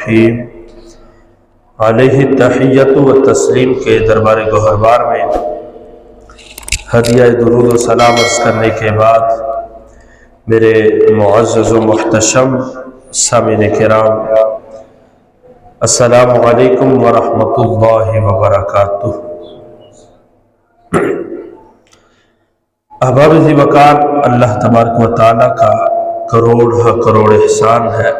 الرحیم علیہ تحیت و تسلیم کے دربار گوہربار میں ہدیہ درود و سلام عرض کرنے کے بعد میرے معزز و محتشم سامعین کرام، السلام علیکم ورحمۃ اللہ وبرکاتہ۔ احباب ذی وقار، اللہ تبارک و تعالیٰ کا کروڑ احسان ہے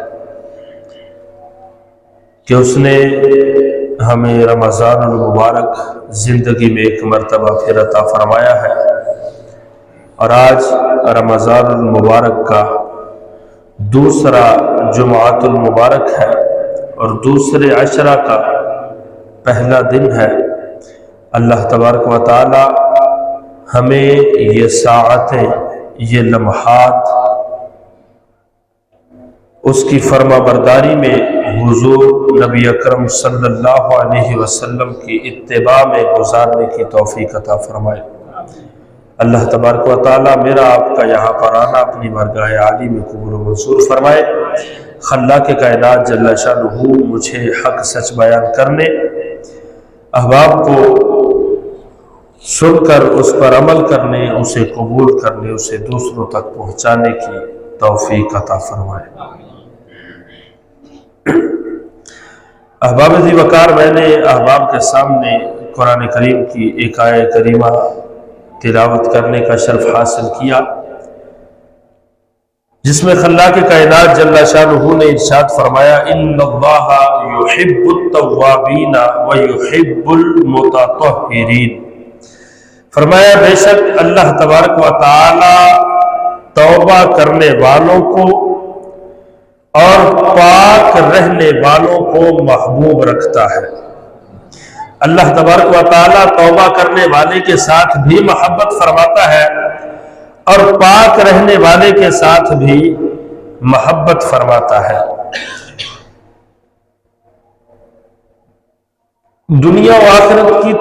کہ اس نے ہمیں رمضان المبارک زندگی میں ایک مرتبہ پھر عطا فرمایا ہے، اور آج رمضان المبارک کا دوسرا جمعۃ المبارک ہے اور دوسرے عشرہ کا پہلا دن ہے۔ اللہ تبارک و تعالی ہمیں یہ ساعتیں، یہ لمحات اس کی فرما برداری میں حضور نبی اکرم صلی اللہ علیہ وسلم کی اتباع میں گزارنے کی توفیق عطا فرمائے۔ اللہ تبارک و تعالی میرا آپ کا یہاں پر آنا اپنی بارگاہ عالی میں قبول و منظور فرمائے۔ خلاق کائنات جل شانہ مجھے حق سچ بیان کرنے، احباب کو سن کر اس پر عمل کرنے، اسے قبول کرنے، اسے دوسروں تک پہنچانے کی توفیق عطا فرمائے۔ احباب ذی وقار، میں نے احباب کے سامنے قرآن کریم کی ایک آیت کریمہ تلاوت کرنے کا شرف حاصل کیا، جس میں خلاق کائنات جل شانہ نے ارشاد فرمایا، ان اللہ یحب التوابین ویحب المتطہرین۔ فرمایا بے شک اللہ تبارک و تعالی توبہ کرنے والوں کو اور پاک رہنے والوں کو محبوب رکھتا ہے۔ اللہ تبارک و تعالی توبہ کرنے والے کے ساتھ بھی محبت فرماتا ہے اور پاک رہنے والے کے ساتھ بھی محبت فرماتا ہے۔ دنیا و آخرت کی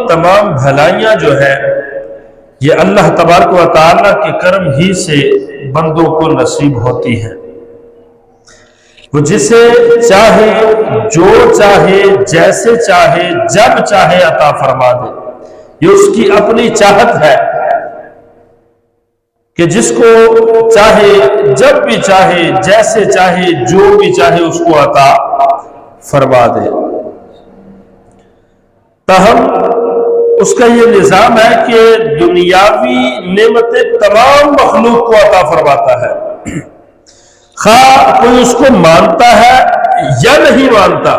تمام بھلائیاں جو ہے یہ اللہ تبارک و تعالی کے کرم ہی سے بندوں کو نصیب ہوتی ہے۔ وہ جسے چاہے، جو چاہے، جیسے چاہے، جب چاہے عطا فرما دے۔ یہ اس کی اپنی چاہت ہے کہ جس کو چاہے، جب بھی چاہے، جیسے چاہے، جو بھی چاہے اس کو عطا فرما دے۔ تاہم اس کا یہ نظام ہے کہ دنیاوی نعمتیں تمام مخلوق کو عطا فرماتا ہے، خواہ کوئی اس کو مانتا ہے یا نہیں مانتا،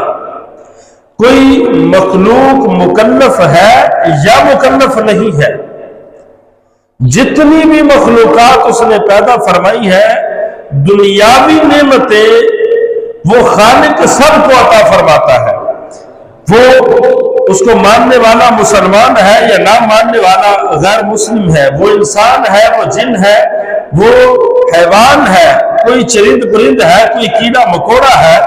کوئی مخلوق مکلف ہے یا مکلف نہیں ہے۔ جتنی بھی مخلوقات اس نے پیدا فرمائی ہے، دنیاوی نعمتیں وہ خالق سب کو عطا فرماتا ہے۔ وہ اس کو ماننے والا مسلمان ہے یا نہ ماننے والا غیر مسلم ہے، وہ انسان ہے، وہ جن ہے، وہ حیوان ہے، کوئی چرند پرند ہے، کوئی کیڑا مکوڑا ہے،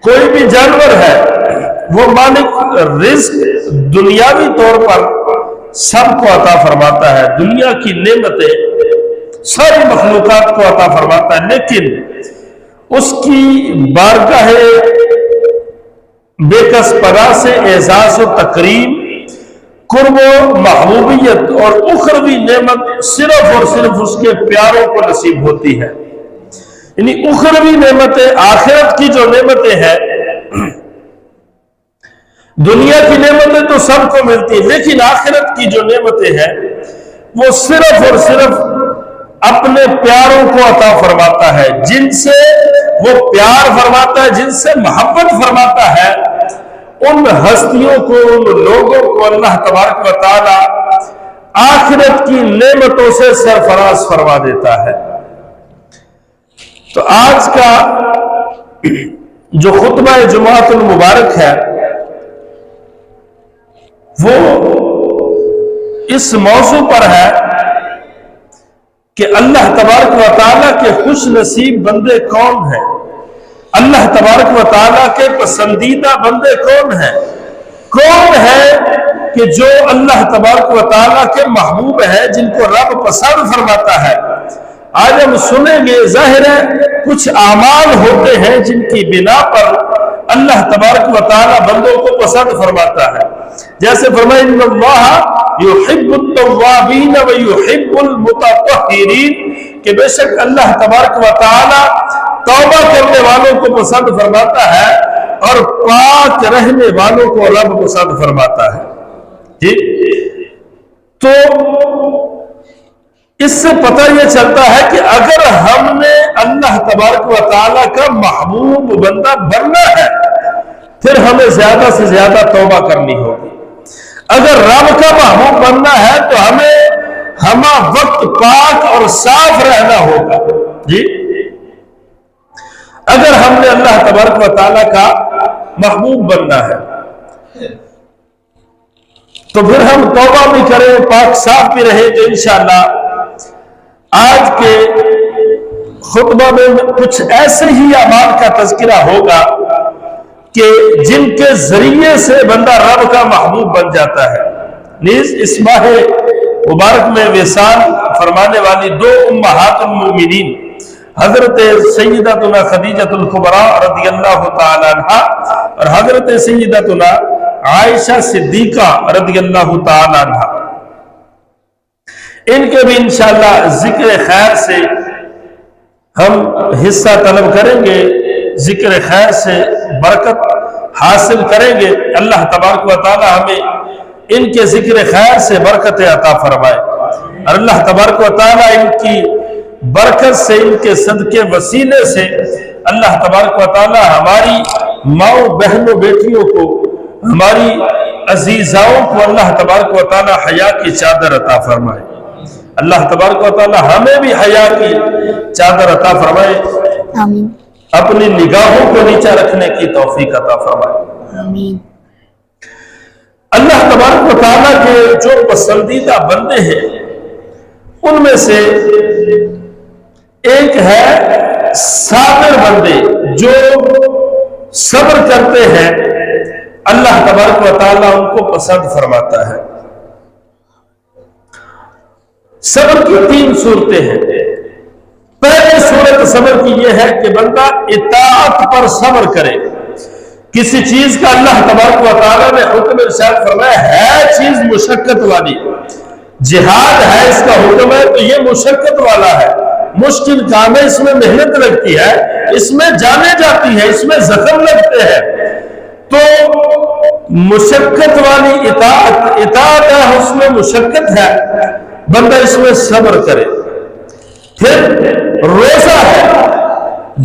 کوئی بھی جانور ہے، وہ مالک رزق دنیاوی طور پر سب کو عطا فرماتا ہے۔ دنیا کی نعمتیں ساری مخلوقات کو عطا فرماتا ہے، لیکن اس کی بارگاہ بے کس پناہ سے اعزاز و تکریم، قرب و محبوبیت اور اخروی نعمت صرف اور صرف اس کے پیاروں کو نصیب ہوتی ہے۔ یعنی اخروی نعمتیں، آخرت کی جو نعمتیں ہیں، دنیا کی نعمتیں تو سب کو ملتی ہیں، لیکن آخرت کی جو نعمتیں ہیں وہ صرف اور صرف اپنے پیاروں کو عطا فرماتا ہے، جن سے وہ پیار فرماتا ہے، جن سے محبت فرماتا ہے، ان ہستیوں کو، ان لوگوں کو اللہ تبارک و تعالی آخرت کی نعمتوں سے سرفراز فرما دیتا ہے۔ تو آج کا جو خطبہ جمعۃ المبارک ہے وہ اس موضوع پر ہے کہ اللہ تبارک و تعالیٰ کے خوش نصیب بندے کون ہیں، اللہ تبارک و تعالیٰ کے پسندیدہ بندے کون ہیں، کون ہے کہ جو اللہ تبارک و تعالیٰ کے محبوب ہیں، جن کو رب پسند فرماتا ہے۔ آج ہم سنیں گے، ظاہر ہے کچھ اعمال ہوتے ہیں جن کی بنا پر اللہ تبارک و تعالی بندوں کو پسند فرماتا ہے. جیسے فرمایا ان اللہ یحب التوابین ویحب المتطہرین، کہ بے شک اللہ تبارک و تعالی توبہ کرنے والوں کو پسند فرماتا ہے اور پاک رہنے والوں کو رب پسند فرماتا ہے. ٹھیک، تو اس سے پتہ یہ چلتا ہے کہ اگر ہم نے اللہ تبارک و تعالیٰ کا محبوب بندہ بننا ہے پھر ہمیں زیادہ سے زیادہ توبہ کرنی ہوگی. اگر رب کا محبوب بننا ہے تو ہمیں ہمہ وقت پاک اور صاف رہنا ہوگا. جی، اگر ہم نے اللہ تبارک و تعالیٰ کا محبوب بننا ہے تو پھر ہم توبہ بھی کریں، پاک صاف بھی رہے. تو انشاءاللہ آج کے خطبہ میں کچھ ایسے ہی اعمال کا تذکرہ ہوگا کہ جن کے ذریعے سے بندہ رب کا محبوب بن جاتا ہے. نیز اس ماہ مبارک میں وصال فرمانے والی دو امہات المؤمنین حضرت سیدتنا خدیجۃ الکبریٰ رضی اللہ تعالی عنہا اور حضرت سیدتنا عائشہ صدیقہ رضی اللہ تعالی عنہا، ان کے بھی انشاءاللہ ذکر خیر سے ہم حصہ طلب کریں گے، ذکر خیر سے برکت حاصل کریں گے. اللہ تبارک و تعالی ہمیں ان کے ذکر خیر سے برکت عطا فرمائے اور اللہ تبارک و تعالی ان کی برکت سے، ان کے صدقے وسیلے سے اللہ تبارک و تعالی ہماری ماؤں بہنوں بیٹیوں کو، ہماری عزیزاؤں کو اللہ تبارک و تعالی حیا کی چادر عطا فرمائے. اللہ تبارک و تعالی ہمیں بھی حیا کی چادر عطا فرمائے، آمین. اپنی نگاہوں کو نیچا رکھنے کی توفیق عطا فرمائے. آمین. اللہ تبارک و تعالی کے جو پسندیدہ بندے ہیں ان میں سے ایک ہے صابر بندے جو صبر کرتے ہیں. اللہ تبارک و تعالی ان کو پسند فرماتا ہے. صبر کی تین صورتیں ہیں. پہلی صورت صبر کی یہ ہے کہ بندہ اطاعت پر صبر کرے. کسی چیز کا اللہ تبارک و تعالی نے حکم ارشاد فرمایا ہے چیز مشقت والی، جہاد ہے اس کا حکم ہے تو یہ مشقت والا ہے، مشکل کام ہے، اس میں محنت لگتی ہے، اس میں جانیں جاتی ہے، اس میں زخم لگتے ہیں. تو مشقت والی اطاعت ہے، اس میں مشقت ہے، بندہ اس میں صبر کرے. پھر روزہ ہے،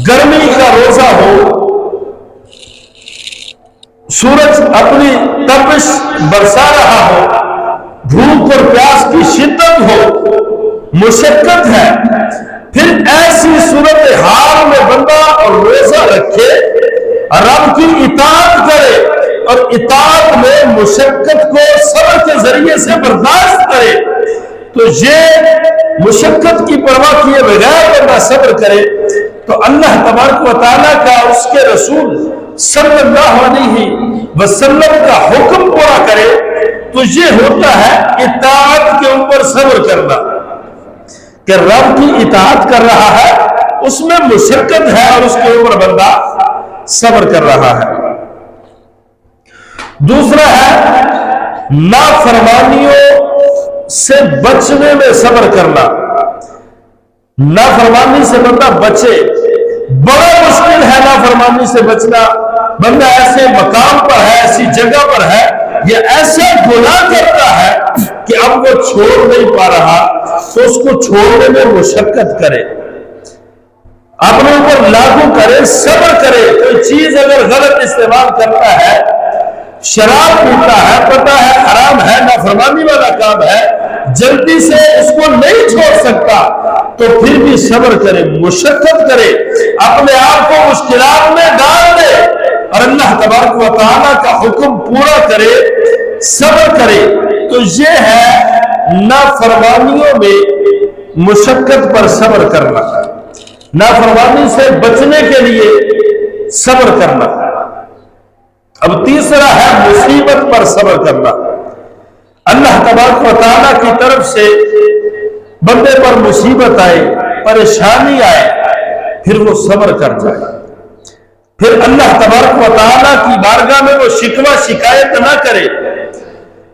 گرمی کا روزہ ہو، سورج اپنی تپش برسا رہا ہو، بھوک اور پیاس کی شدت ہو، مشقت ہے، پھر ایسی صورتحال میں بندہ اور روزہ رکھے، رب کی اطاعت کرے اور اطاعت میں مشقت کو صبر کے ذریعے سے برداشت کرے. تو یہ مشقت کی پرواہ کیے بغیر بندہ صبر کرے تو اللہ تبارک و تعالیٰ کا، اس کے رسول صلی اللہ علیہ وسلم کا حکم پورا کرے تو یہ ہوتا ہے اطاعت کے اوپر صبر کرنا. کہ رب کی اطاعت کر رہا ہے، اس میں مشقت ہے اور اس کے اوپر بندہ صبر کر رہا ہے. دوسرا ہے نافرمانیوں سے بچنے میں صبر کرنا. نافرمانی سے بندہ بچے، بڑا مشکل ہے نافرمانی سے بچنا. بندہ ایسے مقام پر ہے، ایسی جگہ پر ہے، یہ ایسا گناہ کرتا ہے کہ اب وہ چھوڑ نہیں پا رہا تو اس کو چھوڑنے میں مشقت کرے، اپنے اوپر لاگو کرے، صبر کرے. کوئی چیز اگر غلط استعمال کرتا ہے، شراب پیتا ہے، پتہ ہے حرام ہے، نافرمانی والا کام ہے، جلدی سے اس کو نہیں چھوڑ سکتا تو پھر بھی صبر کرے، مشقت کرے، اپنے آپ کو مشکلات میں ڈال دے اور اللہ تبارک و تعالیٰ کا حکم پورا کرے، صبر کرے. تو یہ ہے نافرمانیوں میں مشقت پر صبر کرنا، نافرمانی سے بچنے کے لیے صبر کرنا. اب تیسرا ہے مصیبت پر صبر کرنا. اللہ تبارک و تعالیٰ کی طرف سے بندے پر مصیبت آئے، پریشانی آئے پھر وہ صبر کر جائے، پھر اللہ تبارک و تعالیٰ کی بارگاہ میں وہ شکوہ شکایت نہ کرے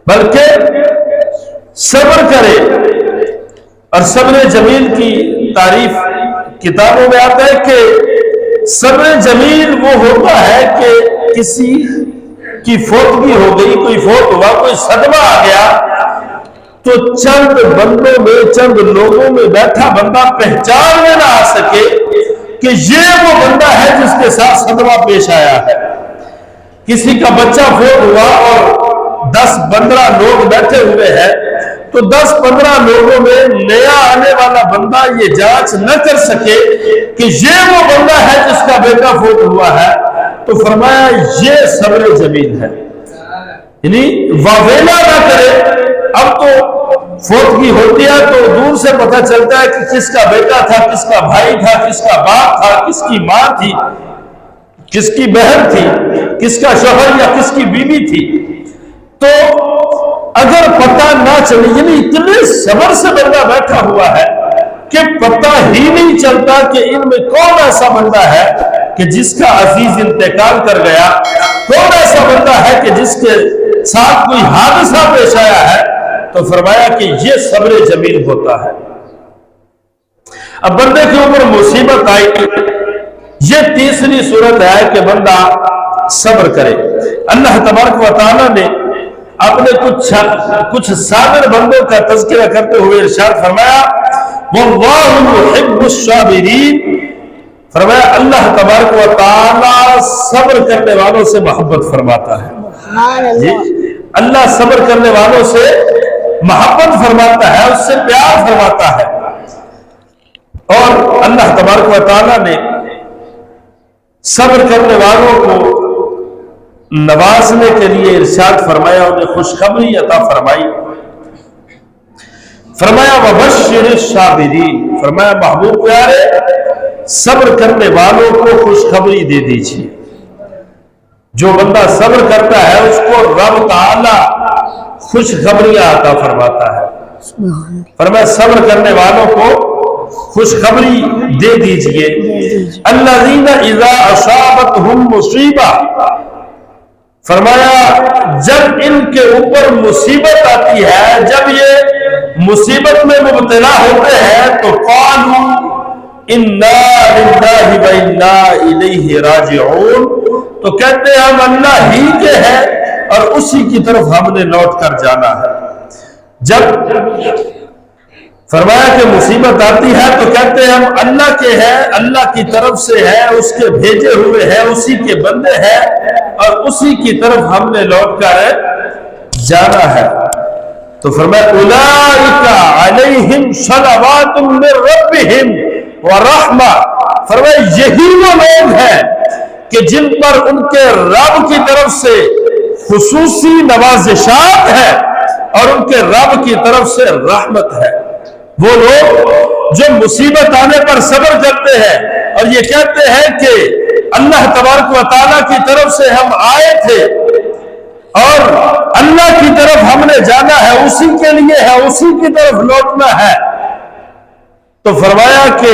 بلکہ صبر کرے۔ اور صبر جمیل کی تعریف کتابوں میں آتا ہے کہ صبر جمیل وہ ہوتا ہے کہ کسی کی فوتگی ہو گئی، کوئی فوت ہوا، کوئی صدمہ آ گیا، تو چند بندوں میں، چند لوگوں میں بیٹھا بندہ پہچان میں نہ آ سکے کہ یہ وہ بندہ ہے جس کے ساتھ صدمہ پیش آیا ہے۔ کسی کا بچہ فوت ہوا اور 10-15 لوگ بیٹھے ہوئے ہیں، تو 10-15 لوگوں میں نیا آنے والا بندہ یہ جانچ نہ کر سکے کہ یہ وہ بندہ ہے جس کا بیٹا فوت ہوا ہے، تو فرمایا یہ صبر جمیل ہے، یعنی واویلا نہ کرے۔ اب تو فوتگی ہوتی ہے تو دور سے پتہ چلتا ہے کہ کس کا بیٹا تھا، کس کا بھائی تھا، کس کا باپ تھا، کس کی ماں تھی، کس کی بہن تھی، کس کا شوہر یا کس کی بیوی تھی۔ تو اگر پتہ نہ چلے، یعنی اتنے صبر سے بندہ بیٹھا ہوا ہے کہ پتہ ہی نہیں چلتا کہ ان میں کون ایسا بندہ ہے کہ جس کا عزیز انتقال کر گیا، کون ایسا بندہ ہے کہ جس کے ساتھ کوئی حادثہ پیش آیا ہے، تو فرمایا کہ یہ صبر جمیل ہوتا ہے۔ اب بندے کے اوپر مصیبت آئی، یہ تیسری صورت ہے کہ بندہ صبر کرے۔ اللہ تبارک و تعالیٰ نے اپنے کچھ صابر بندوں کا تذکرہ کرتے ہوئے ارشاد فرمایا وَاللَّهُ يُحِبُّ الصَّابِرِينَ، فرمایا اللہ تبارک و تعالیٰ صبر کرنے والوں سے محبت فرماتا ہے۔ جی اللہ صبر کرنے والوں سے محبت فرماتا ہے، اس سے پیار فرماتا ہے۔ اور اللہ تبارک و تعالیٰ نے صبر کرنے والوں کو نوازنے کے لیے ارشاد فرمایا، انہیں خوشخبری عطا فرمائی، فرمایا وَبَشِّرِ الصَّابِرِينَ، فرمایا محبوب پیارے صبر کرنے والوں کو خوشخبری دے دیجیے۔ جو بندہ صبر کرتا ہے اس کو رب تعالی خوشخبریاں عطا فرماتا ہے۔ فرمایا صبر کرنے والوں کو خوشخبری دے دیجیے۔ الذین اذا اصابتہم مصیبہ، فرمایا جب ان کے اوپر مصیبت آتی ہے، جب یہ مصیبت میں مبتلا ہوتے ہیں، تو قالوا انا للہ وانا الیہ راجعون، تو کہتے ہیں ہم اللہ ہی کے ہیں اور اسی کی طرف ہم نے لوٹ کر جانا ہے۔ جب فرمایا کہ مصیبت آتی ہے تو کہتے ہیں ہم اللہ کے ہیں، اللہ کی طرف سے ہے، اس کے بھیجے ہوئے ہیں، اسی کے بندے ہیں اور اسی کی طرف ہم نے لوٹ کر جانا ہے۔ تو فرمایا اولئک علیہم صلوات من ربہم ورحمہ، فرمایا یہی وہ لوگ ہیں کہ جن پر ان کے رب کی طرف سے خصوصی نوازشات ہے اور ان کے رب کی طرف سے رحمت ہے۔ وہ لوگ جو مصیبت آنے پر صبر کرتے ہیں اور یہ کہتے ہیں کہ اللہ تبارک و تعالیٰ کی طرف سے ہم آئے تھے اور اللہ کی طرف ہم نے جانا ہے، اسی کے لیے ہے، اسی کی طرف لوٹنا ہے، تو فرمایا کہ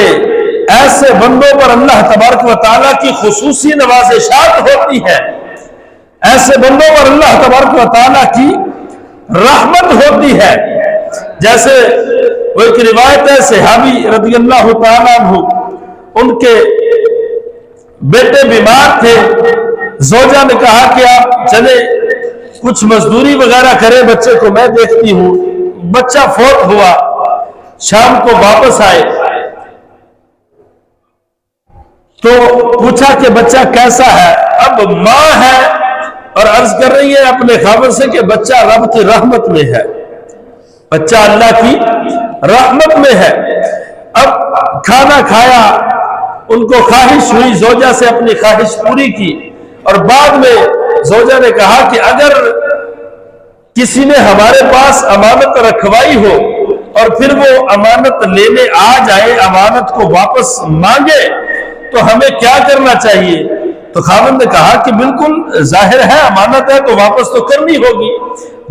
ایسے بندوں پر اللہ تبارک و تعالیٰ کی خصوصی نوازشات ہوتی ہے، ایسے بندوں پر اللہ تبارک و تعالیٰ کی رحمت ہوتی ہے۔ جیسے وہ ایک روایت ہے، صحابی رضی اللہ تعالیٰ عنہ، ان کے بیٹے بیمار تھے، زوجہ نے کہا کہ آپ چلے کچھ مزدوری وغیرہ کریں، بچے کو میں دیکھتی ہوں۔ بچہ فوت ہوا، شام کو واپس آئے تو پوچھا کہ بچہ کیسا ہے؟ اب ماں ہے اور عرض کر رہی ہے اپنے خاوند سے کہ بچہ رب کی رحمت میں ہے، بچہ اللہ کی رحمت میں ہے۔ اب کھانا کھایا، ان کو خواہش ہوئی، زوجہ سے اپنی خواہش پوری کی، اور بعد میں زوجہ نے کہا کہ اگر کسی نے ہمارے پاس امانت رکھوائی ہو اور پھر وہ امانت لینے آ جائے، امانت کو واپس مانگے، تو ہمیں کیا کرنا چاہیے؟ تو خاوند نے کہا کہ بالکل ظاہر ہے امانت ہے تو واپس تو کرنی ہوگی،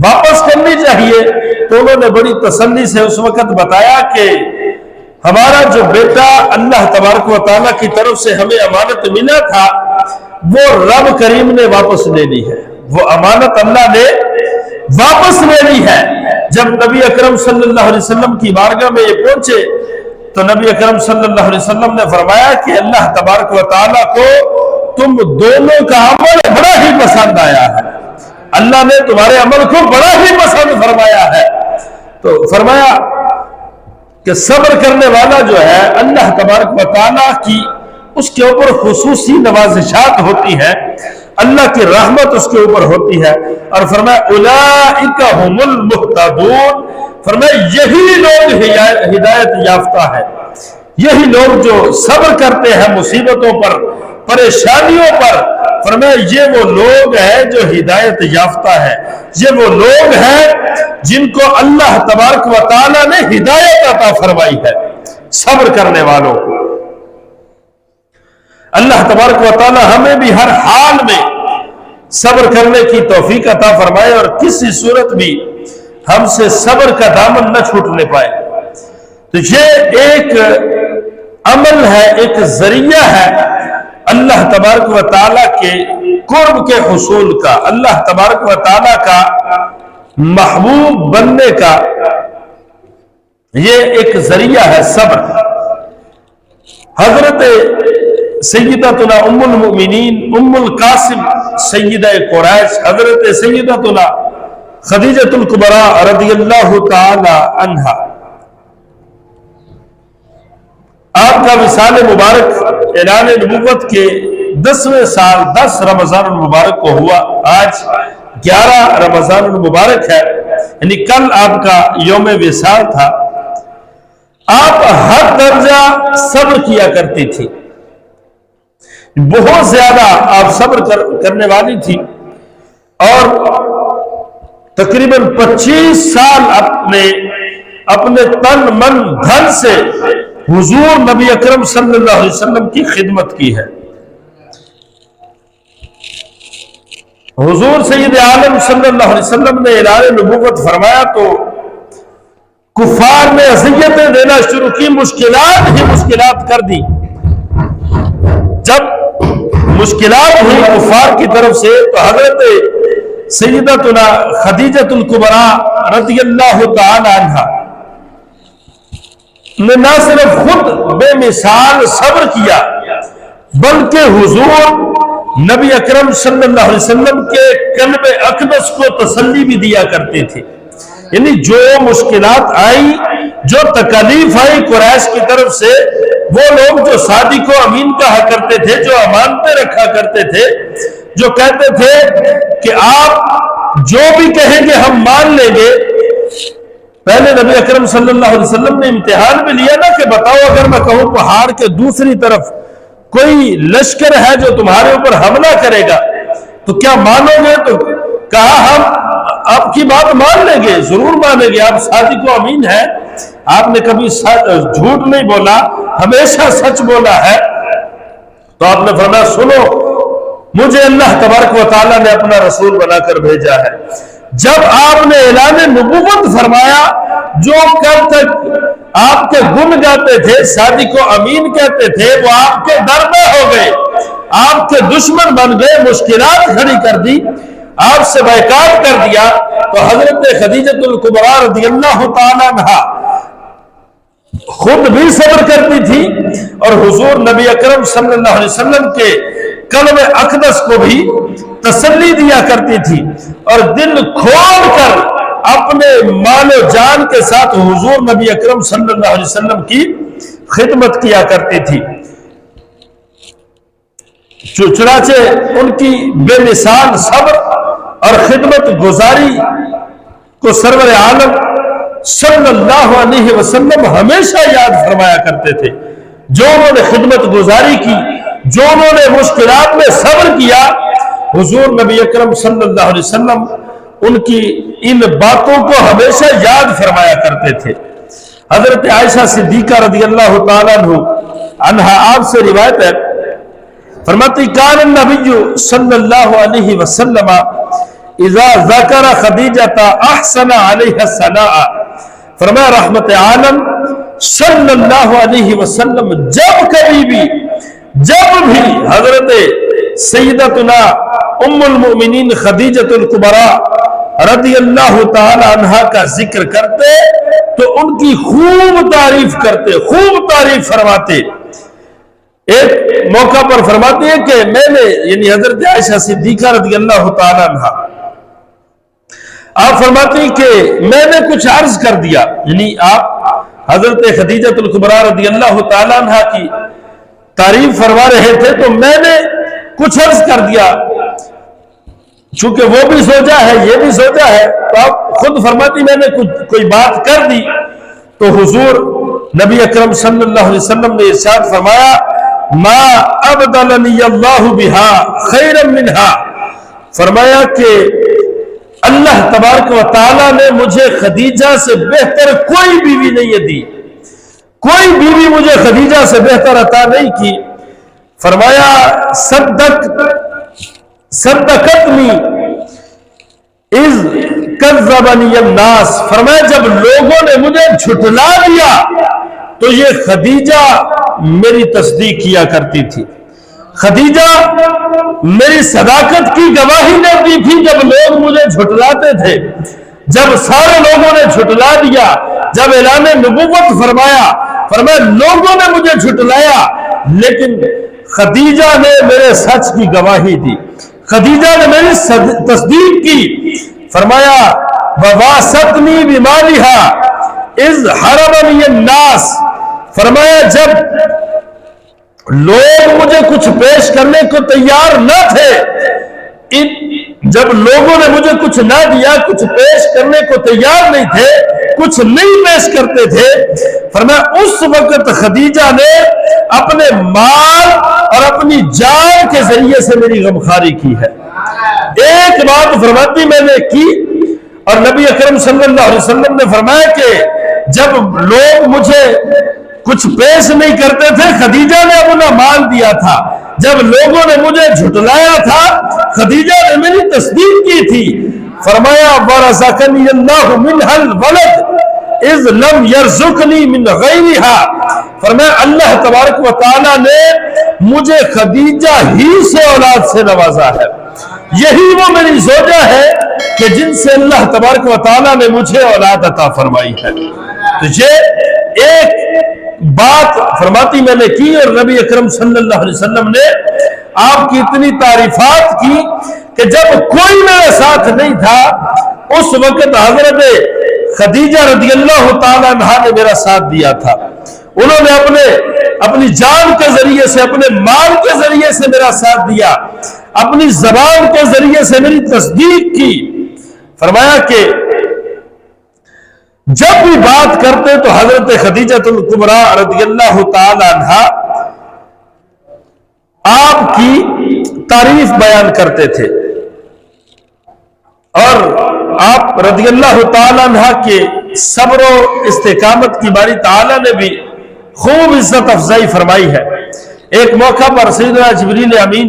واپس کرنی چاہیے۔ تو انہوں نے بڑی تسلی سے اس وقت بتایا کہ ہمارا جو بیٹا اللہ تبارک و تعالیٰ کی طرف سے ہمیں امانت ملا تھا وہ رب کریم نے واپس لے لی ہے، وہ امانت اللہ نے واپس لے لی ہے۔ جب نبی اکرم صلی اللہ علیہ وسلم کی بارگاہ میں یہ پہنچے تو نبی اکرم صلی اللہ علیہ وسلم نے فرمایا کہ اللہ تبارک و تعالیٰ کو تم دونوں کا عمل بڑا ہی پسند آیا ہے، اللہ نے تمہارے عمل کو بڑا ہی پسند فرمایا ہے۔ تو فرمایا کہ صبر کرنے والا جو ہے اللہ تبارک و تعالیٰ کی اس کے اوپر خصوصی نوازشات ہوتی ہے، اللہ کی رحمت اس کے اوپر ہوتی ہے، اور فرمایا اولئک هم المہتدون، فرمایا یہی لوگ ہدایت یافتہ ہے، یہی لوگ جو صبر کرتے ہیں مصیبتوں پر، پریشانیوں پر، فرمایا یہ وہ لوگ ہیں جو ہدایت یافتہ ہے، یہ وہ لوگ ہیں جن کو اللہ تبارک و تعالیٰ نے ہدایت عطا فرمائی ہے، صبر کرنے والوں کو۔ اللہ تبارک و تعالیٰ ہمیں بھی ہر حال میں صبر کرنے کی توفیق عطا فرمائے اور کسی صورت بھی ہم سے صبر کا دامن نہ چھوٹنے پائے۔ تو یہ ایک عمل ہے، ایک ذریعہ ہے اللہ تبارک و تعالیٰ کے قرب کے حصول کا، اللہ تبارک و تعالیٰ کا محبوب بننے کا، یہ ایک ذریعہ ہے صبر۔ حضرت سیدتنا ام المؤمنین ام القاسم سیدہ قریش حضرت سیدتنا خدیجۃ الکبریٰ رضی اللہ تعالی عنہا، آپ کا وصال مبارک اعلان نبوت کے 10ویں سال 10 رمضان المبارک کو ہوا، آج 11 رمضان المبارک ہے، یعنی کل آپ کا یوم وصال تھا۔ آپ ہر درجہ صبر کیا کرتی تھی، بہت زیادہ آپ صبر کرنے والی تھی، اور تقریباً 25 سال اپنے تن من دھن سے حضور نبی اکرم صلی اللہ علیہ وسلم کی خدمت کی ہے۔ حضور سید عالم صلی اللہ علیہ وسلم نے اعلان نبوت فرمایا تو کفار نے اذیتیں دینا شروع کی، مشکلات ہی مشکلات کر دی۔ جب مشکلات ہوئی کفار کی طرف سے تو حضرت سیدتنا خدیجۃ الکبریٰ رضی اللہ تعالی عنہا نے نہ صرف خود بے مثال صبر کیا بلکہ حضور نبی اکرم صلی اللہ علیہ وسلم کے قلب اقدس کو تسلی بھی دیا کرتے تھے، یعنی جو مشکلات آئی، جو تکالیف آئی قریش کی طرف سے، وہ لوگ جو صادق و امین کہا کرتے تھے، جو امانتیں رکھا کرتے تھے، جو کہتے تھے کہ آپ جو بھی کہیں گے ہم مان لیں گے، پہلے نبی اکرم صلی اللہ علیہ وسلم نے امتحان بھی لیا نا کہ بتاؤ اگر میں کہوں پہاڑ کے دوسری طرف کوئی لشکر ہے جو تمہارے اوپر حملہ کرے گا تو کیا مانو گے؟ تو کہا ہم آپ کی بات مان لیں گے، ضرور مانیں گے، آپ صادق و امین ہیں، آپ نے کبھی جھوٹ نہیں بولا، ہمیشہ سچ بولا ہے۔ تو آپ نے فرمایا سنو، مجھے اللہ تبارک و تعالیٰ نے اپنا رسول بنا کر بھیجا ہے۔ جب آپ نے اعلان نبوت فرمایا، جو کب تک آپ کے گن گاتے تھے، صادق و امین کہتے تھے، وہ آپ کے در میں ہو گئے، آپ کے دشمن بن گئے، مشکلات کھڑی کر دی، آپ سے بائیکاٹ کر دیا۔ تو حضرت خدیجۃ الکبریٰ رضی اللہ تعالیٰ عنہا خود بھی صبر کرتی تھی اور حضور نبی اکرم صلی اللہ علیہ وسلم کے قلب اقدس کو بھی تسلی دیا کرتی تھی، اور دل کھول کر اپنے مال و جان کے ساتھ حضور نبی اکرم صلی اللہ علیہ وسلم کی خدمت کیا کرتی تھی۔ چنانچہ ان کی بے مثال صبر اور خدمت گزاری کو سرور عالم صلی اللہ علیہ وسلم ہمیشہ یاد فرمایا کرتے تھے۔ جو انہوں نے خدمت گزاری کی، جو انہوں نے مشکلات میں صبر کیا، حضور نبی اکرم صلی اللہ علیہ وسلم ان کی ان باتوں کو ہمیشہ یاد فرمایا کرتے تھے۔ حضرت عائشہ صدیقہ رضی اللہ تعالیٰ عنہا آپ سے روایت ہے، فرماتی کان النبی صلی اللہ علیہ وسلم اذا ذکر خدیجہ احسن علیہ الثناء، فرمایا رحمت عالم صلی اللہ علیہ وسلم جب بھی حضرت سیدتنا ام المؤمنین خدیجۃ الکبریٰ رضی اللہ تعالی عنہا کا ذکر کرتے تو ان کی خوب تعریف کرتے، خوب تعریف فرماتے۔ ایک موقع پر فرماتے ہیں کہ میں نے، یعنی حضرت عائشہ صدیقہ رضی اللہ تعالی عنہا، آپ فرماتے ہیں کہ میں نے کچھ عرض کر دیا، یعنی آپ حضرت خدیجۃ الکبریٰ رضی اللہ تعالی عنہا کی تعریف فرما رہے تھے تو میں نے کچھ عرض کر دیا، چونکہ وہ بھی سوچا ہے یہ بھی سوچا ہے، تو آپ خود فرماتی میں نے کوئی بات کر دی تو حضور نبی اکرم صلی اللہ علیہ وسلم نے ارشاد فرمایا ما ابدلنی اللہ بہا خیرا منہا، فرمایا کہ اللہ تبارک و تعالی نے مجھے خدیجہ سے بہتر کوئی بیوی نہیں دی، کوئی بیوی مجھے خدیجہ سے بہتر عطا نہیں کی۔ فرمایا صدقتنی اذ کذبنی الناس، فرمایا جب لوگوں نے مجھے جھٹلا دیا تو یہ خدیجہ میری تصدیق کیا کرتی تھی، خدیجہ میری صداقت کی گواہی دیتی تھی جب لوگ مجھے جھٹلاتے تھے۔ جب سارے لوگوں نے جھٹلا دیا، جب اعلان نبوت فرمایا لوگوں نے مجھے جھٹلایا لیکن خدیجہ نے میرے سچ کی گواہی دی، خدیجہ نے میری تصدیق کی۔ فرمایا وَوَاسَطْنِي بِمَالِهَا اِذْ حَرَمَنِيَ النَّاسِ، فرمایا جب لوگ مجھے کچھ پیش کرنے کو تیار نہ تھے، جب لوگوں نے مجھے کچھ نہ دیا، کچھ پیش کرنے کو تیار نہیں تھے، کچھ نہیں پیش کرتے تھے، فرمایا اس وقت خدیجہ نے اپنے مال اور اپنی جان کے ذریعے سے میری غمخواری کی ہے۔ ایک بات فرماتی میں نے کی اور نبی اکرم صلی اللہ علیہ وسلم نے فرمایا کہ جب لوگ مجھے کچھ پیش نہیں کرتے تھے خدیجہ نے اپنا مال دیا تھا، جب لوگوں نے مجھے جھٹلایا تھا خدیجہ نے میری تصدیق کی تھی۔ فرمایا وَرَزَقَنِيَ اللَّهُ مِنْهَا الْوَلَدَ اِذْ لَمْ يَرْزُقْنِي مِنْ غَيْرِهَا، فرمایا اللہ تبارک و تعالی نے مجھے خدیجہ ہی سے اولاد سے نوازا ہے، یہی وہ میری زوجہ ہے کہ جن سے اللہ تبارک و تعالی نے مجھے اولاد عطا فرمائی ہے۔ تو یہ ایک بات فرماتی میں نے کی اور نبی اکرم صلی اللہ علیہ وسلم نے آپ کی اتنی تعریفات کی کہ جب کوئی میرے ساتھ نہیں تھا اس وقت حضرت خدیجہ رضی اللہ تعالی عنہا نے میرا ساتھ دیا تھا، انہوں نے اپنی جان کے ذریعے سے، اپنے مال کے ذریعے سے میرا ساتھ دیا، اپنی زبان کے ذریعے سے میری تصدیق کی۔ فرمایا کہ جب بھی بات کرتے تو حضرت خدیجۃ الکبریٰ رضی اللہ تعالی عنہا آپ کی تعریف بیان کرتے تھے، اور آپ رضی اللہ تعالی عنہا کے صبر و استقامت کی باری تعالی نے بھی خوب عزت افزائی فرمائی ہے۔ ایک موقع پر سیدنا جبریل امین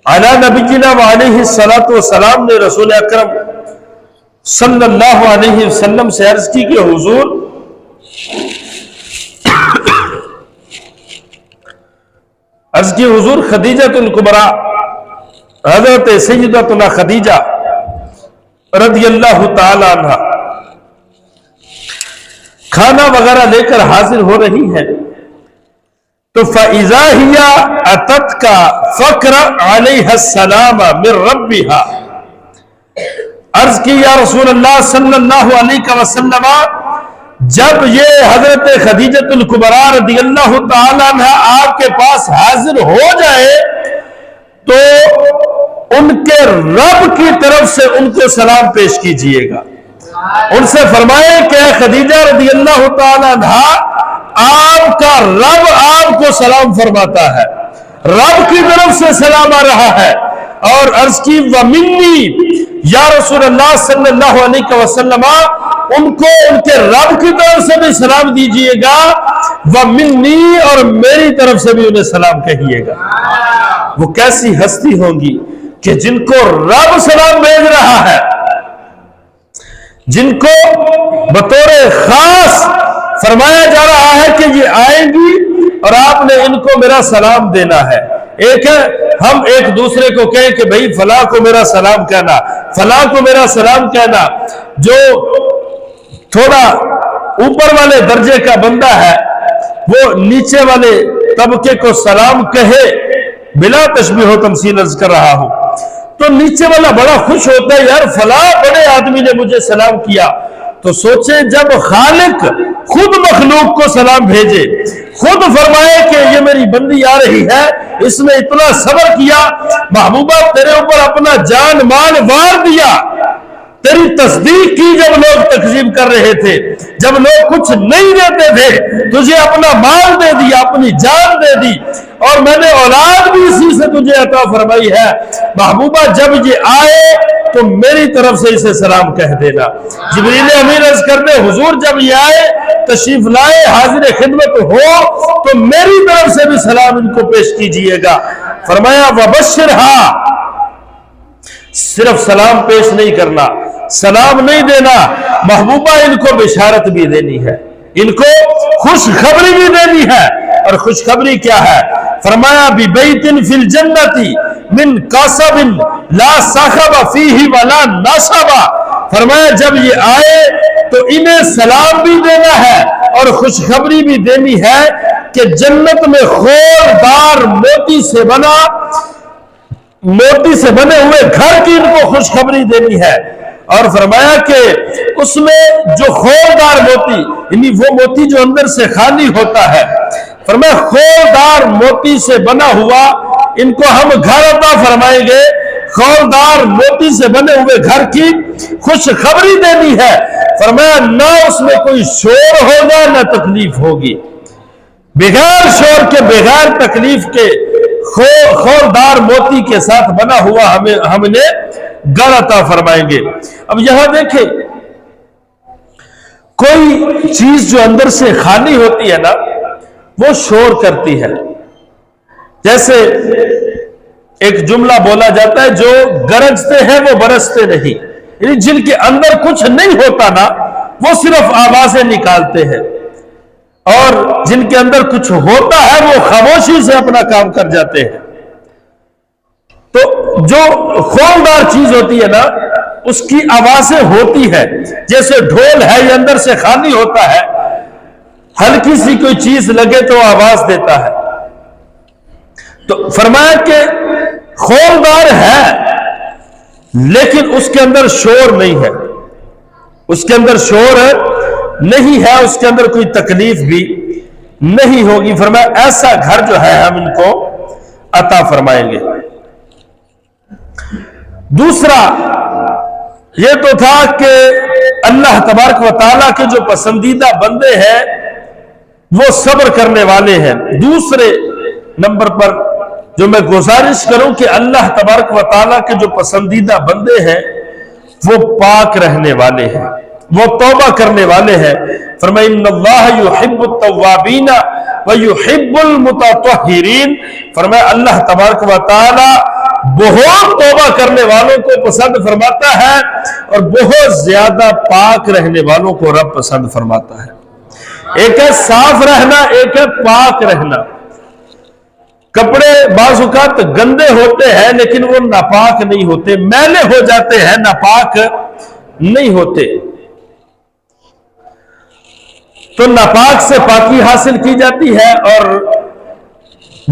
علی نبینا وعلیہ الصلوۃ والسلام نے رسول اکرم صلی اللہ علیہ وسلم سے عرض کی کہ حضور خدیجۃ الکبریٰ حضرت سیدتنا خدیجہ رضی اللہ تعالی عنہ کھانا وغیرہ لے کر حاضر ہو رہی ہے تو فَإِذَا هِيَ أَتَتْكَ فَقْرَأْ عَلَيْهَا السَّلَامَ مِنْ رَبِّهَا، عرض کی یا رسول اللہ صلی اللہ علیہ وسلم جب یہ حضرت خدیجۃ الکبریٰ رضی اللہ تعالی عنہ آپ کے پاس حاضر ہو جائے تو ان کے رب کی طرف سے ان کو سلام پیش کیجئے گا، ان سے فرمائے کہ اے خدیجہ رضی اللہ تعالی عنہ آپ کا رب آپ کو سلام فرماتا ہے، رب کی طرف سے سلام آ رہا ہے۔ اور عرض کی وَمِنِّي، یا رسول اللہ صلی اللہ علیہ وسلم ان کو ان کے رب کی طرف سے بھی سلام دیجئے گا، وَمِنِّي اور میری طرف سے بھی انہیں سلام کہیے گا۔ وہ کیسی ہستی ہوں گی کہ جن کو رب سلام بھیج رہا ہے، جن کو بطور خاص فرمایا جا رہا ہے کہ یہ آئیں گی اور آپ نے ان کو میرا سلام دینا ہے۔ ایک ہے ہم ایک دوسرے کو کہیں کہ بھئی فلاں کو میرا سلام کہنا، فلاں کو میرا سلام کہنا۔ جو تھوڑا اوپر والے درجے کا بندہ ہے وہ نیچے والے طبقے کو سلام کہے، بلا تشبیہ و تمثیل عرض کر رہا ہوں، تو نیچے والا بڑا خوش ہوتا ہے، یار فلاں بڑے آدمی نے مجھے سلام کیا۔ تو سوچیں جب خالق خود مخلوق کو سلام بھیجے، خود فرمائے کہ یہ میری بندی آ رہی ہے، اس نے اتنا صبر کیا، محبوبہ تیرے اوپر اپنا جان مال وار دیا، تیری تصدیق کی جب لوگ تکذیب کر رہے تھے، جب لوگ کچھ نہیں دیتے تھے، تجھے اپنا مال دے دیا، اپنی جان دے دی، اور میں نے اولاد بھی اسی سے تجھے عطا فرمائی ہے۔ محبوبہ جب یہ آئے تو میری طرف سے اسے سلام کہہ دینا۔ جبریل امین عرض کرتے حضور جب یہ آئے تشریف لائے حاضر خدمت ہو تو میری طرف سے بھی سلام ان کو پیش کیجئے گا۔ فرمایا وبشرھا، صرف سلام پیش نہیں کرنا، سلام نہیں دینا، محبوبہ ان کو بشارت بھی دینی ہے، ان کو خوشخبری بھی دینی ہے۔ اور خوشخبری کیا ہے؟ فرمایا بِبَيْتٍ فِي الْجَنَّةِ مِنْ قَصَبٍ لَا صَخَبَ فِيهِ وَلَا نَصَبَ۔ فرمایا جب یہ آئے تو انہیں سلام بھی دینا ہے اور خوشخبری بھی دینی ہے کہ جنت میں خولدار موتی سے بنے ہوئے گھر کی ان کو خوشخبری دینی ہے۔ اور فرمایا کہ اس میں جو خولدار موتی، یعنی وہ موتی جو اندر سے خالی ہوتا ہے، فرمایا خولدار موتی سے بنا ہوا ان کو ہم گھر عطا فرمائیں گے، خولدار موتی سے بنے ہوئے گھر کی خوشخبری دینی ہے۔ فرمایا نہ اس میں کوئی شور ہوگا نہ تکلیف ہوگی، بغیر شور کے بغیر تکلیف کے خولدار موتی کے ساتھ بنا ہوا ہم نے گھر عطا فرمائیں گے۔ اب یہاں دیکھیں کوئی چیز جو اندر سے خالی ہوتی ہے نا وہ شور کرتی ہے، جیسے ایک جملہ بولا جاتا ہے جو گرجتے ہیں وہ برستے نہیں، یعنی جن کے اندر کچھ نہیں ہوتا نا وہ صرف آوازیں نکالتے ہیں، اور جن کے اندر کچھ ہوتا ہے وہ خاموشی سے اپنا کام کر جاتے ہیں۔ تو جو خولدار چیز ہوتی ہے نا اس کی آوازیں ہوتی ہے، جیسے ڈھول ہے یہ اندر سے خالی ہوتا ہے، ہلکی سی کوئی چیز لگے تو آواز دیتا ہے۔ تو فرمایا کہ خولدار ہے لیکن اس کے اندر شور نہیں ہے، اس کے اندر شور نہیں ہے، اس کے اندر کوئی تکلیف بھی نہیں ہوگی۔ فرمایا ایسا گھر جو ہے ہم ان کو عطا فرمائیں گے۔ دوسرا یہ تو تھا کہ اللہ تبارک و تعالیٰ کے جو پسندیدہ بندے ہیں وہ صبر کرنے والے ہیں۔ دوسرے نمبر پر جو میں گزارش کروں کہ اللہ تبارک و تعالیٰ کے جو پسندیدہ بندے ہیں وہ پاک رہنے والے ہیں، وہ توبہ کرنے والے ہیں۔ فرمایا ان اللہ یحب التوابین ویحب المتطہرین۔ فرمایا اللہ تبارک و تعالیٰ بہت توبہ کرنے والوں کو پسند فرماتا ہے اور بہت زیادہ پاک رہنے والوں کو رب پسند فرماتا ہے۔ ایک ہے صاف رہنا، ایک ہے پاک رہنا۔ کپڑے بعض اوقات گندے ہوتے ہیں لیکن وہ ناپاک نہیں ہوتے، میلے ہو جاتے ہیں، ناپاک نہیں ہوتے۔ تو ناپاک سے پاکی حاصل کی جاتی ہے اور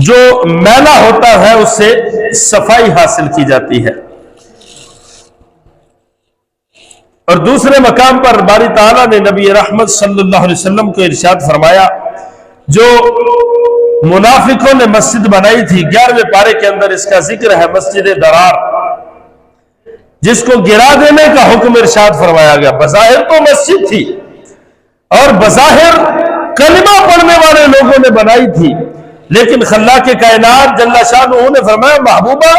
جو میلا ہوتا ہے اس سے صفائی حاصل کی جاتی ہے۔ اور دوسرے مقام پر باری تعالیٰ نے نبی رحمت صلی اللہ علیہ وسلم کو ارشاد فرمایا، جو منافقوں نے مسجد بنائی تھی 11ویں پارے کے اندر اس کا ذکر ہے، مسجد درار، جس کو گرا دینے کا حکم ارشاد فرمایا گیا۔ بظاہر تو مسجد تھی اور بظاہر کلمہ پڑھنے والے لوگوں نے بنائی تھی، لیکن خلاق کائنات جل شانہ نے فرمایا محبوبہ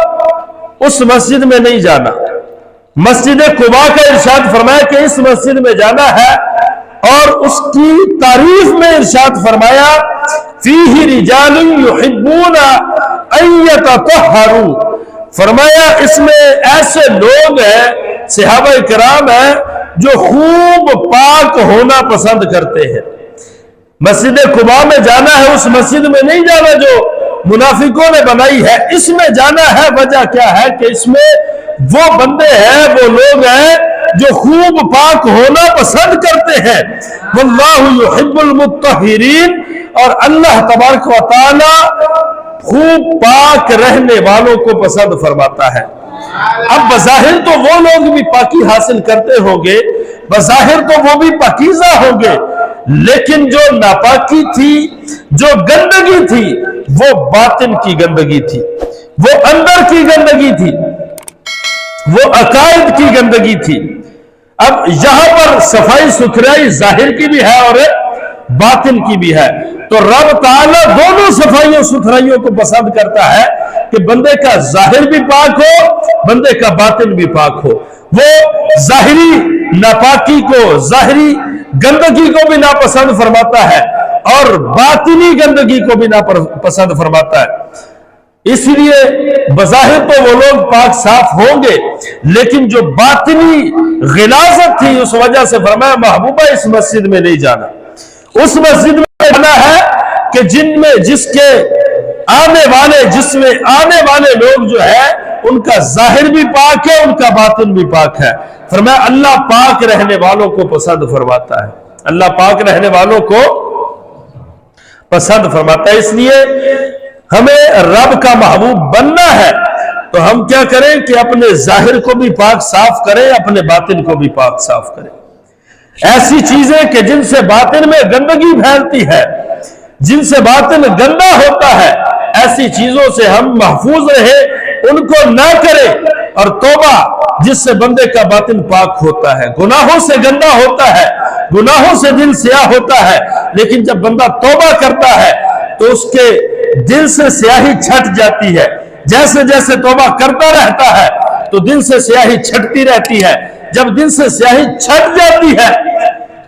اس مسجد میں نہیں جانا۔ مسجد قباء کا ارشاد فرمایا کہ اس مسجد میں جانا ہے، اور اس کی تعریف میں ارشاد فرمایا فیہ رجال یحبون ان یتطہروا۔ فرمایا اس میں ایسے لوگ ہیں، صحابہ کرام ہیں جو خوب پاک ہونا پسند کرتے ہیں۔ مسجد قباء میں جانا ہے، اس مسجد میں نہیں جانا جو منافقوں نے بنائی ہے، اس میں جانا ہے۔ وجہ کیا ہے کہ اس میں وہ بندے ہیں، وہ لوگ ہیں جو خوب پاک ہونا پسند کرتے ہیں۔ واللہ یحب المطہرین، اور اللہ تبارک و تعالی خوب پاک رہنے والوں کو پسند فرماتا ہے۔ اب بظاہر تو وہ لوگ بھی پاکی حاصل کرتے ہوں گے، بظاہر تو وہ بھی پاکیزہ ہوں گے، لیکن جو ناپاکی تھی، جو گندگی تھی، وہ باطن کی گندگی تھی، وہ اندر کی گندگی تھی، وہ عقائد کی گندگی تھی۔ اب یہاں پر صفائی ستھرائی ظاہر کی بھی ہے اور باطن کی بھی ہے، تو رب تعالیٰ دونوں صفائیوں ستھرائیوں کو پسند کرتا ہے کہ بندے کا ظاہر بھی پاک ہو، بندے کا باطن بھی پاک ہو۔ وہ ظاہری ناپاکی کو، ظاہری گندگی کو بھی ناپسند فرماتا ہے اور باطنی گندگی کو بھی ناپسند فرماتا ہے۔ اس لیے بظاہر تو وہ لوگ پاک صاف ہوں گے، لیکن جو باطنی غلاظت تھی اس وجہ سے فرمایا محبوبہ اس مسجد میں نہیں جانا۔ اس مسجد میں جانا ہے کہ جس میں آنے والے لوگ جو ہے ان کا ظاہر بھی پاک ہے، ان کا باطن بھی پاک ہے۔ فرمایا اللہ پاک رہنے والوں کو پسند فرماتا ہے، اللہ پاک رہنے والوں کو پسند فرماتا ہے۔ اس لیے ہمیں رب کا محبوب بننا ہے تو ہم کیا کریں کہ اپنے ظاہر کو بھی پاک صاف کریں، اپنے باطن کو بھی پاک صاف کریں۔ ایسی چیزیں کہ جن سے باطن میں گندگی پھیلتی ہے، جن سے باطن گندا ہوتا ہے، ایسی چیزوں سے ہم محفوظ رہے، ان کو نہ کریں، اور توبہ جس سے بندے کا باطن پاک ہوتا ہے، گناہوں سے گندا ہوتا ہے، گناہوں سے دل سیاہ ہوتا ہے، لیکن جب بندہ توبہ کرتا ہے تو اس کے دل سے سیاہی چھٹ جاتی ہے۔ جیسے جیسے توبہ کرتا رہتا ہے تو دل سے سیاہی چھٹتی رہتی ہے۔ جب دل سے سیاہی چھٹ جاتی ہے،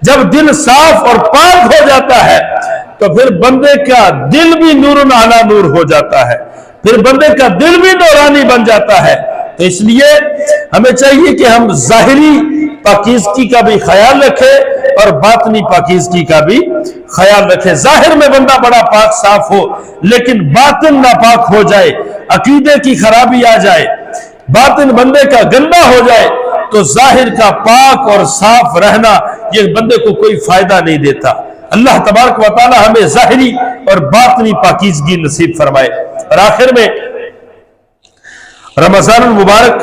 جب دل صاف اور پاک ہو جاتا ہے تو پھر بندے کا دل بھی نور علی نور ہو جاتا ہے، پھر بندے کا دل بھی نورانی بن جاتا ہے۔ تو اس لیے ہمیں چاہیے کہ ہم ظاہری پاکیزگی کا بھی خیال رکھیں اور باطنی پاکیزگی کا بھی خیال رکھیں۔ ظاہر میں بندہ بڑا پاک صاف ہو لیکن باطن ناپاک ہو جائے، عقیدے کی خرابی آ جائے، باطن بندے کا گندا ہو جائے تو ظاہر کا پاک اور صاف رہنا یہ بندے کو کوئی فائدہ نہیں دیتا۔ اللہ تبارک و تعالی ہمیں ظاہری اور باطنی پاکیزگی نصیب فرمائے۔ اور آخر میں رمضان المبارک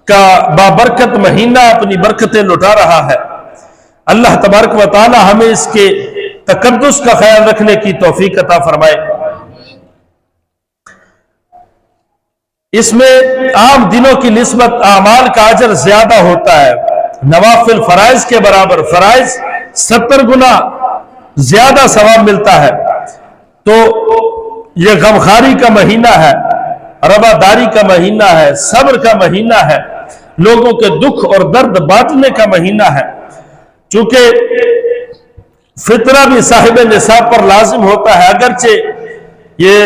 کا بابرکت مہینہ اپنی برکتیں لٹا رہا ہے۔ اللہ تبارک و تعالی ہمیں اس کے تقدس کا خیال رکھنے کی توفیق عطا فرمائے۔ اس میں عام دنوں کی نسبت اعمال کا اجر زیادہ ہوتا ہے، نوافل فرائض کے برابر، فرائض 70 گنا زیادہ ثواب ملتا ہے۔ تو یہ غمخاری کا مہینہ ہے، رواداری کا مہینہ ہے، صبر کا مہینہ ہے، لوگوں کے دکھ اور درد بانٹنے کا مہینہ ہے۔ چونکہ فطرہ بھی صاحب نصاب پر لازم ہوتا ہے، اگرچہ یہ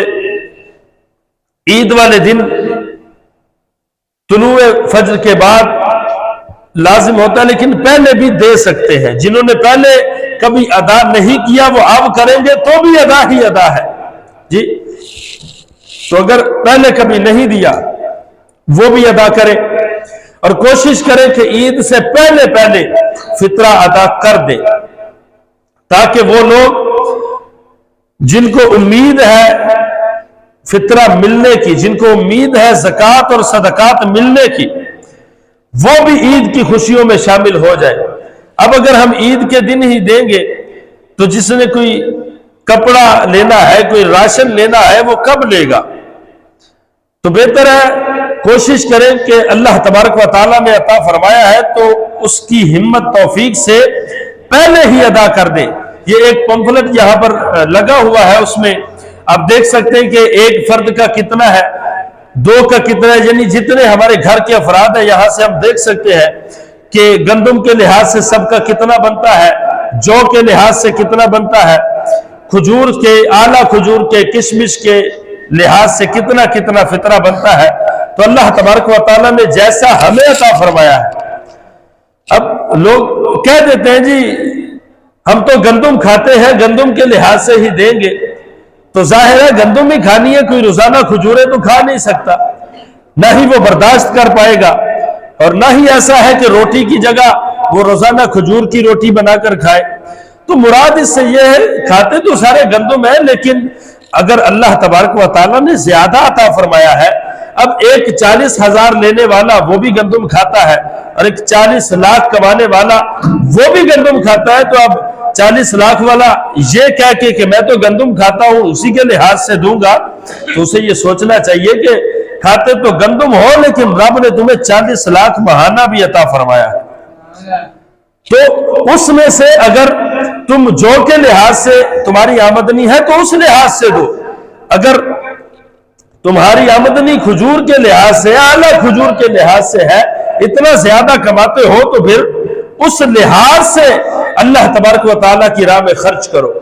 عید والے دن طلوع فجر کے بعد لازم ہوتا ہے، لیکن پہلے بھی دے سکتے ہیں۔ جنہوں نے پہلے کبھی ادا نہیں کیا وہ اب کریں گے تو بھی ادا ہی ادا ہے جی۔ تو اگر پہلے کبھی نہیں دیا وہ بھی ادا کریں اور کوشش کریں کہ عید سے پہلے فطرہ ادا کر دیں، تاکہ وہ لوگ جن کو امید ہے فطرہ ملنے کی، جن کو امید ہے زکوٰۃ اور صدقات ملنے کی، وہ بھی عید کی خوشیوں میں شامل ہو جائے۔ اب اگر ہم عید کے دن ہی دیں گے تو جس نے کوئی کپڑا لینا ہے، کوئی راشن لینا ہے، وہ کب لے گا؟ تو بہتر ہے کوشش کریں کہ اللہ تبارک و تعالیٰ نے عطا فرمایا ہے تو اس کی ہمت توفیق سے پہلے ہی ادا کر دیں۔ یہ ایک پمفلٹ یہاں پر لگا ہوا ہے، اس میں آپ دیکھ سکتے ہیں کہ ایک فرد کا کتنا ہے، دو کا کتنا ہے، یعنی جتنے ہمارے گھر کے افراد ہیں یہاں سے ہم دیکھ سکتے ہیں کہ گندم کے لحاظ سے سب کا کتنا بنتا ہے، جو کے لحاظ سے کتنا بنتا ہے، کھجور کے، اعلیٰ کھجور کے، کشمش کے لحاظ سے کتنا فطرہ بنتا ہے۔ تو اللہ تبارک و تعالیٰ نے جیسا ہمیں عطا فرمایا ہے۔ اب لوگ کہہ دیتے ہیں جی ہم تو گندم کھاتے ہیں، گندم کے لحاظ سے ہی دیں گے، تو ظاہر ہے گندم ہی کھانی ہے، کوئی روزانہ کھجوریں تو کھا نہیں سکتا، نہ ہی وہ برداشت کر پائے گا، اور نہ ہی ایسا ہے کہ روٹی کی جگہ وہ روزانہ کھجور کی روٹی بنا کر کھائے۔ تو مراد اس سے یہ ہے، کھاتے تو سارے گندم ہیں، لیکن اگر اللہ تبارک و تعالیٰ نے زیادہ عطا فرمایا ہے، اب ایک 40,000 لینے والا وہ بھی گندم کھاتا ہے، اور ایک 40 لاکھ کمانے والا وہ بھی گندم کھاتا ہے، تو اب 40 لاکھ والا یہ کہہ کے کہ میں تو گندم کھاتا ہوں اسی کے لحاظ سے دوں گا، تو اسے یہ سوچنا چاہیے کہ کھاتے تو گندم ہو، لیکن رب نے تمہیں 40 لاکھ ماہانہ بھی عطا فرمایا ہے، تو اس میں سے اگر تم جو کے لحاظ سے تمہاری آمدنی ہے تو اس لحاظ سے دو، اگر تمہاری آمدنی کھجور کے لحاظ سے، اعلیٰ کھجور کے لحاظ سے ہے، اتنا زیادہ کماتے ہو، تو پھر اس لحاظ سے اللہ تبارک و تعالیٰ کی راہ میں خرچ کرو۔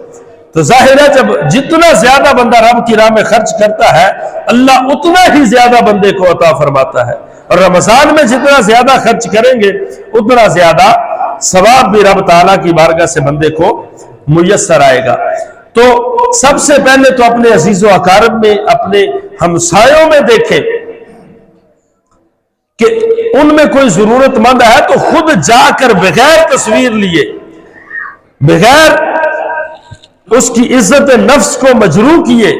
تو ظاہر ہے جب جتنا زیادہ بندہ رب کی راہ میں خرچ کرتا ہے، اللہ اتنا ہی زیادہ بندے کو عطا فرماتا ہے، اور رمضان میں جتنا زیادہ خرچ کریں گے اتنا زیادہ ثواب بھی رب تعالیٰ کی بارگاہ سے بندے کو میسر آئے گا۔ تو سب سے پہلے تو اپنے عزیز و اقارب میں، اپنے ہمسایوں میں دیکھیں کہ ان میں کوئی ضرورت مند ہے تو خود جا کر بغیر تصویر لیے، بغیر اس کی عزت نفس کو مجروح کیے،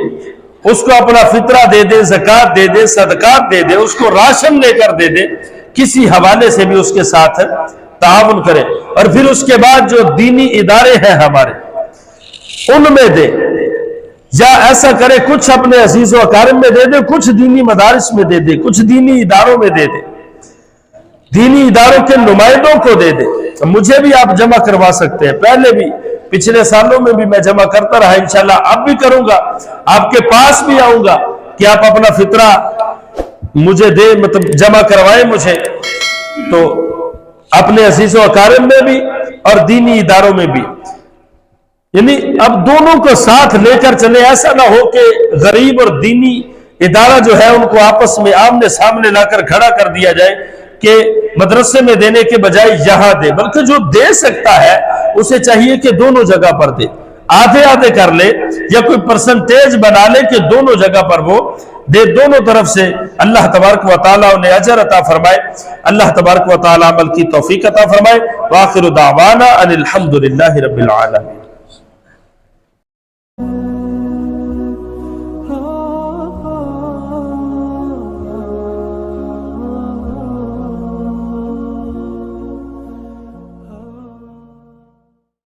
اس کو اپنا فطرہ دے دے، زکوٰۃ دے دے، صدقات دے دے، اس کو راشن لے کر دے دے، کسی حوالے سے بھی اس کے ساتھ تعاون کرے، اور پھر اس کے بعد جو دینی ادارے ہیں ہمارے ان میں دے، یا ایسا کرے کچھ اپنے عزیز و اقارب میں دے دے، کچھ دینی مدارس میں دے دے، کچھ دینی اداروں میں دے دے، دینی اداروں کے نمائندوں کو دے دے۔ مجھے بھی آپ جمع کروا سکتے ہیں، پہلے بھی پچھلے سالوں میں بھی میں جمع کرتا رہا، انشاءاللہ اب بھی کروں گا، آپ کے پاس بھی آؤں گا کہ آپ اپنا فطرہ مجھے دے، مطلب جمع کروائیں مجھے، تو اپنے عزیز و اقارب میں بھی اور دینی اداروں میں بھی، یعنی اب دونوں کو ساتھ لے کر چلے، ایسا نہ ہو کہ غریب اور دینی ادارہ جو ہے ان کو آپس میں آمنے سامنے لا کر کھڑا کر دیا جائے کہ مدرسے میں دینے کے بجائے یہاں دے، بلکہ جو دے سکتا ہے اسے چاہیے کہ دونوں جگہ پر دے، آدھے آدھے کر لے یا کوئی پرسنٹیج بنا لے کہ دونوں جگہ پر وہ دے، دونوں طرف سے اللہ تبارک و تعالیٰ انہیں اجر عطا فرمائے، اللہ تبارک و تعالیٰ عمل کی توفیق عطا فرمائے۔ وآخر دعوانا ان الحمد للہ رب العالمین۔